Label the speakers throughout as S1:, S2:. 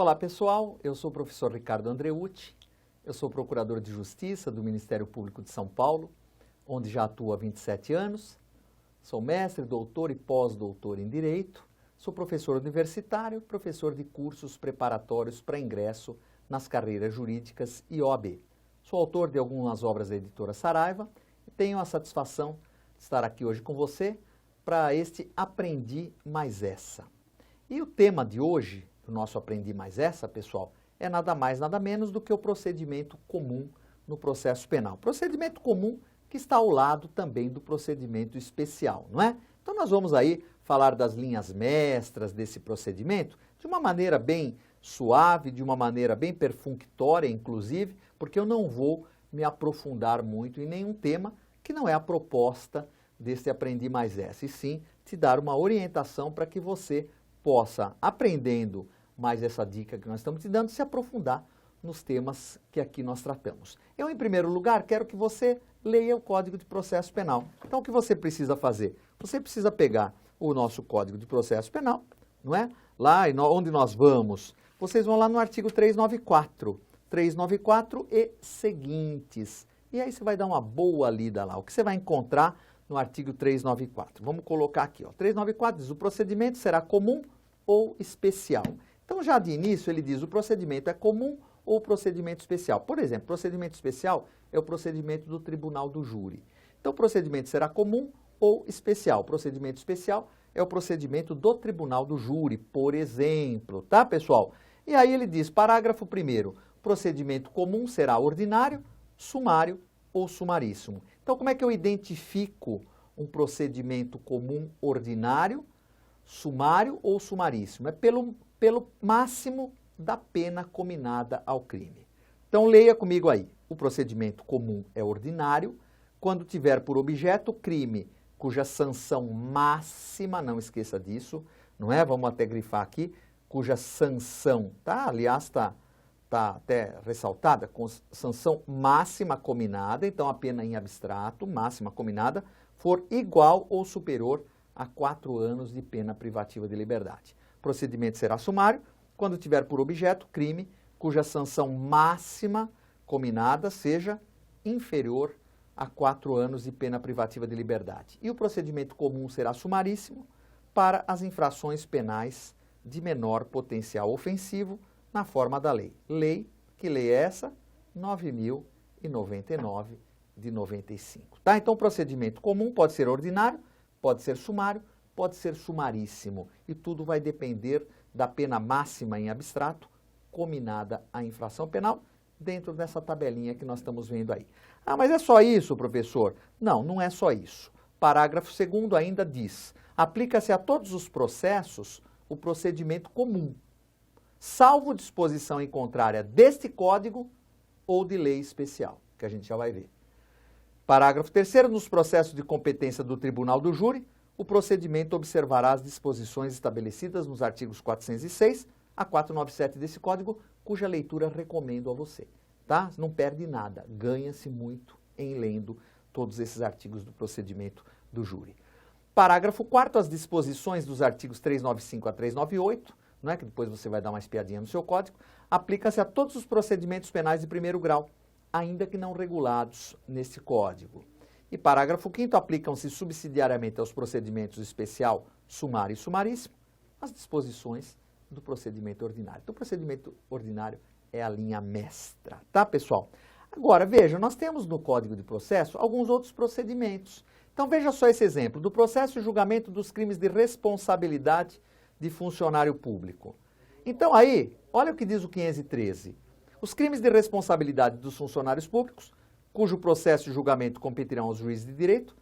S1: Olá pessoal, eu sou o professor Ricardo Andreucci, eu sou procurador de Justiça do Ministério Público de São Paulo, onde já atuo há 27 anos, sou mestre, doutor e pós-doutor em Direito, sou professor universitário, professor de cursos preparatórios para ingresso nas carreiras jurídicas e OAB. Sou autor de algumas obras da editora Saraiva e tenho a satisfação de estar aqui hoje com você para este Aprendi Mais Essa. E o tema de hoje, do nosso Aprendi Mais Essa, pessoal, é nada mais, nada menos do que o procedimento comum no processo penal. Procedimento comum que está ao lado também do procedimento especial, não é? Então nós vamos aí falar das linhas mestras desse procedimento de uma maneira bem suave, de uma maneira bem perfunctória, inclusive, porque eu não vou me aprofundar muito em nenhum tema que não é a proposta desse Aprendi Mais Essa, e sim te dar uma orientação para que você possa, aprendendo mais essa dica que nós estamos te dando, se aprofundar nos temas que aqui nós tratamos. Eu, em primeiro lugar, quero que você leia o Código de Processo Penal. Então, o que você precisa fazer? Você precisa pegar o nosso Código de Processo Penal, não é? Lá onde nós vamos, vocês vão lá no artigo 394 e seguintes. E aí você vai dar uma boa lida lá. O que você vai encontrar no artigo 394? Vamos colocar aqui, ó. 394 diz: o procedimento será comum ou especial. Então, já de início, ele diz: o procedimento é comum ou procedimento especial. Por exemplo, procedimento especial é o procedimento do tribunal do júri. Então, o procedimento será comum ou especial. O procedimento especial é o procedimento do tribunal do júri, por exemplo, tá, pessoal? E aí ele diz, parágrafo 1º, procedimento comum será ordinário, sumário ou sumaríssimo. Então, como é que eu identifico um procedimento comum ordinário, sumário ou sumaríssimo? É pelo máximo da pena cominada ao crime. Então, leia comigo aí. O procedimento comum é ordinário quando tiver por objeto crime cuja sanção máxima, não esqueça disso, não é? Vamos até grifar aqui, cuja sanção, tá? Aliás, tá até ressaltada, com sanção máxima cominada, então a pena em abstrato, máxima cominada, for igual ou superior a 4 anos de pena privativa de liberdade. O procedimento será sumário quando tiver por objeto crime cuja sanção máxima cominada seja inferior a 4 anos de pena privativa de liberdade. E o procedimento comum será sumaríssimo para as infrações penais de menor potencial ofensivo na forma da lei. Que lei é essa? 9.099 de 95. Tá? Então, o procedimento comum pode ser ordinário, pode ser sumário, pode ser sumaríssimo. E tudo vai depender da pena máxima em abstrato cominada à infração penal dentro dessa tabelinha que nós estamos vendo aí. Ah, mas é só isso, professor? Não, não é só isso. Parágrafo 2º ainda diz: aplica-se a todos os processos o procedimento comum, salvo disposição em contrária deste Código ou de lei especial, que a gente já vai ver. Parágrafo 3º, nos processos de competência do Tribunal do Júri, o procedimento observará as disposições estabelecidas nos artigos 406 a 497 desse Código, cuja leitura recomendo a você. Tá? Não perde nada, ganha-se muito em lendo todos esses artigos do procedimento do júri. Parágrafo 4º, as disposições dos artigos 395 a 398, não é, que depois você vai dar uma espiadinha no seu código, aplica-se a todos os procedimentos penais de primeiro grau, ainda que não regulados neste código. E parágrafo 5º, aplicam-se subsidiariamente aos procedimentos especial, sumário e sumaríssimo, as disposições do procedimento ordinário. Então, o procedimento ordinário é a linha mestra, tá, pessoal? Agora, veja, nós temos no Código de Processo alguns outros procedimentos. Então, veja só esse exemplo, do processo e julgamento dos crimes de responsabilidade de funcionário público. Então, aí, olha o que diz o 513. Os crimes de responsabilidade dos funcionários públicos, cujo processo e julgamento competirão aos juízes de direito,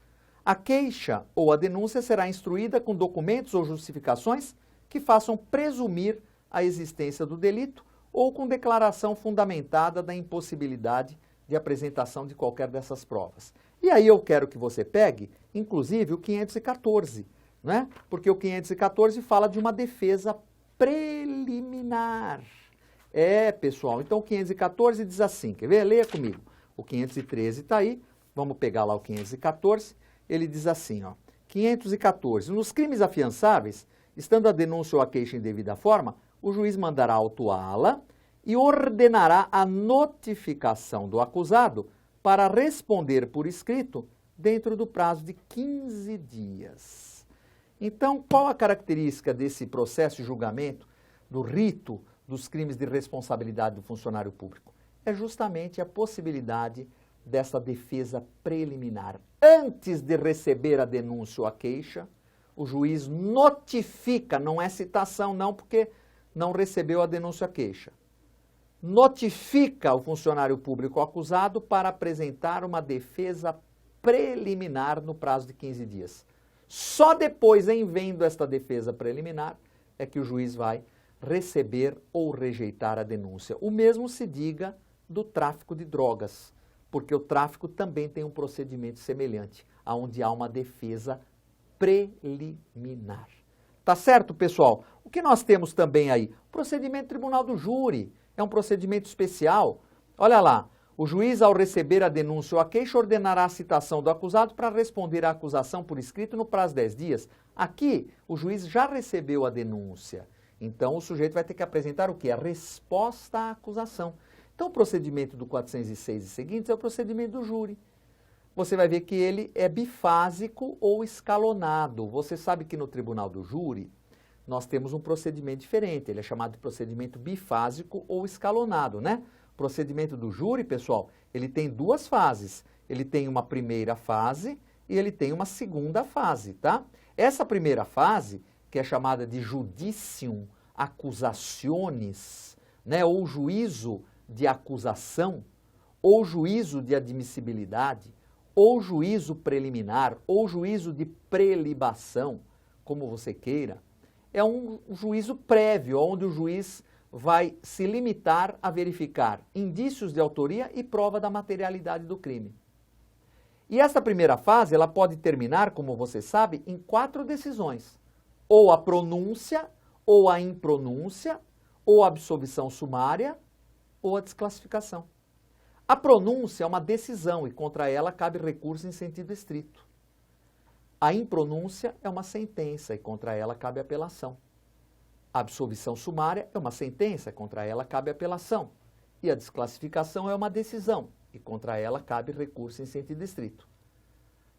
S1: a queixa ou a denúncia será instruída com documentos ou justificações que façam presumir a existência do delito ou com declaração fundamentada da impossibilidade de apresentação de qualquer dessas provas. E aí eu quero que você pegue, inclusive, o 514, né? Porque o 514 fala de uma defesa preliminar. É, pessoal, então o 514 diz assim, quer ver? Leia comigo. O 513 está aí, vamos pegar lá o 514, ele diz assim, ó, 514, nos crimes afiançáveis, estando a denúncia ou a queixa em devida forma, o juiz mandará autuá-la e ordenará a notificação do acusado para responder por escrito dentro do prazo de 15 dias. Então, qual a característica desse processo de julgamento, do rito dos crimes de responsabilidade do funcionário público? É justamente a possibilidade dessa defesa preliminar. Antes de receber a denúncia ou a queixa, o juiz notifica, não é citação não, porque não recebeu a denúncia ou a queixa. Notifica o funcionário público acusado para apresentar uma defesa preliminar no prazo de 15 dias. Só depois, em vendo esta defesa preliminar, é que o juiz vai receber ou rejeitar a denúncia. O mesmo se diga do tráfico de drogas, porque o tráfico também tem um procedimento semelhante, onde há uma defesa preliminar. Tá certo, pessoal? O que nós temos também aí? O procedimento tribunal do júri. É um procedimento especial. Olha lá, o juiz, ao receber a denúncia ou a queixa, ordenará a citação do acusado para responder à acusação por escrito no prazo de 10 dias. Aqui, o juiz já recebeu a denúncia. Então, o sujeito vai ter que apresentar o quê? A resposta à acusação. Então, o procedimento do 406 e seguintes é o procedimento do júri. Você vai ver que ele é bifásico ou escalonado. Você sabe que no tribunal do júri, nós temos um procedimento diferente. Ele é chamado de procedimento bifásico ou escalonado, né? O procedimento do júri, pessoal, ele tem duas fases. Ele tem uma primeira fase e ele tem uma segunda fase, tá? Essa primeira fase, que é chamada de judicium accusationis, né? Ou juízo de acusação, ou juízo de admissibilidade, ou juízo preliminar, ou juízo de prelibação, como você queira, é um juízo prévio, onde o juiz vai se limitar a verificar indícios de autoria e prova da materialidade do crime. E essa primeira fase, ela pode terminar, como você sabe, em 4 decisões. Ou a pronúncia, ou a impronúncia, ou a absolvição sumária, ou a desclassificação. A pronúncia é uma decisão e contra ela cabe recurso em sentido estrito. A impronúncia é uma sentença e contra ela cabe apelação. A absolvição sumária é uma sentença, contra ela cabe apelação. E a desclassificação é uma decisão e contra ela cabe recurso em sentido estrito.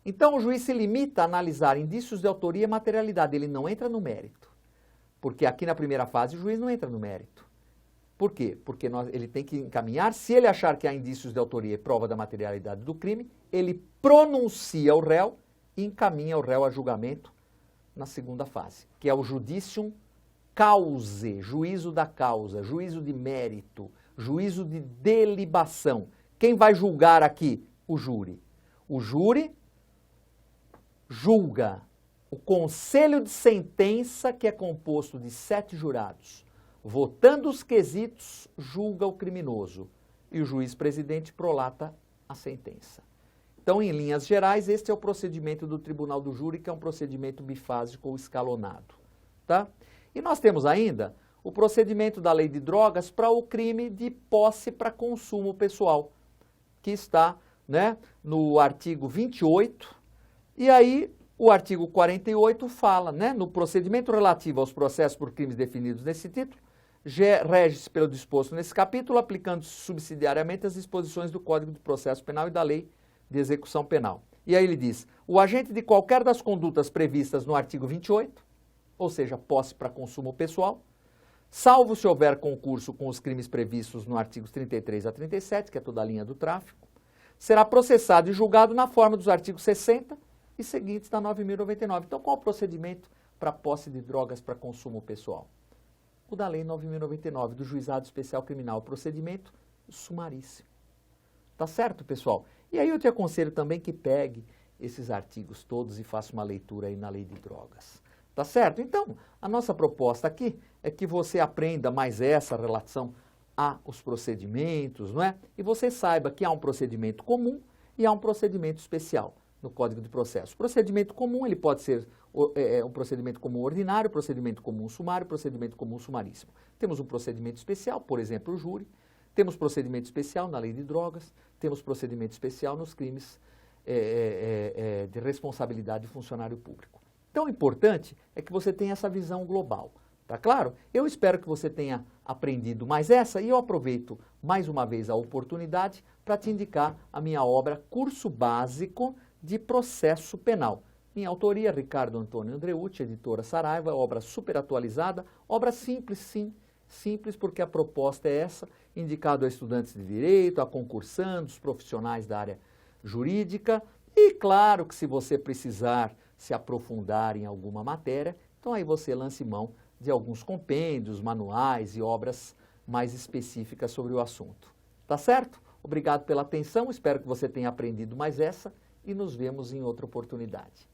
S1: Então o juiz se limita a analisar indícios de autoria e materialidade, ele não entra no mérito. Porque aqui na primeira fase o juiz não entra no mérito. Por quê? Porque ele tem que encaminhar, se ele achar que há indícios de autoria e prova da materialidade do crime, ele pronuncia o réu e encaminha o réu a julgamento na segunda fase, que é o judicium cause, juízo da causa, juízo de mérito, juízo de delibação. Quem vai julgar aqui? O júri. O júri julga. O conselho de sentença, que é composto de 7 jurados, votando os quesitos, julga o criminoso. E o juiz presidente prolata a sentença. Então, em linhas gerais, este é o procedimento do tribunal do júri, que é um procedimento bifásico ou escalonado. Tá? E nós temos ainda o procedimento da lei de drogas para o crime de posse para consumo pessoal, que está, né, no artigo 28, e aí o artigo 48 fala, né, no procedimento relativo aos processos por crimes definidos nesse título, rege-se pelo disposto nesse capítulo, aplicando subsidiariamente as disposições do Código de Processo Penal e da Lei de Execução Penal. E aí ele diz, o agente de qualquer das condutas previstas no artigo 28, ou seja, posse para consumo pessoal, salvo se houver concurso com os crimes previstos no artigos 33 a 37, que é toda a linha do tráfico, será processado e julgado na forma dos artigos 60 e seguintes da 9.099. Então, qual o procedimento para posse de drogas para consumo pessoal? O da Lei 9.099, do Juizado Especial Criminal, o procedimento sumaríssimo. Tá certo, pessoal? E aí eu te aconselho também que pegue esses artigos todos e faça uma leitura aí na Lei de Drogas. Tá certo? Então, a nossa proposta aqui é que você aprenda mais essa relação aos procedimentos, não é? E você saiba que há um procedimento comum e há um procedimento especial no Código de Processo. O procedimento comum, ele pode ser um procedimento comum ordinário, procedimento comum sumário, procedimento comum sumaríssimo. Temos um procedimento especial, por exemplo, o júri. Temos procedimento especial na lei de drogas, temos procedimento especial nos crimes de responsabilidade de funcionário público. Então, o importante é que você tenha essa visão global, Tá claro? Eu espero que você tenha aprendido mais essa e eu aproveito mais uma vez a oportunidade para te indicar a minha obra Curso Básico de Processo Penal. Minha autoria, Ricardo Antônio Andreucci, editora Saraiva, obra super atualizada, obra simples, sim, simples porque a proposta é essa, indicado a estudantes de direito, a concursandos, profissionais da área jurídica e claro que se você precisar se aprofundar em alguma matéria, então aí você lance mão de alguns compêndios, manuais e obras mais específicas sobre o assunto. Tá certo? Obrigado pela atenção, espero que você tenha aprendido mais essa e nos vemos em outra oportunidade.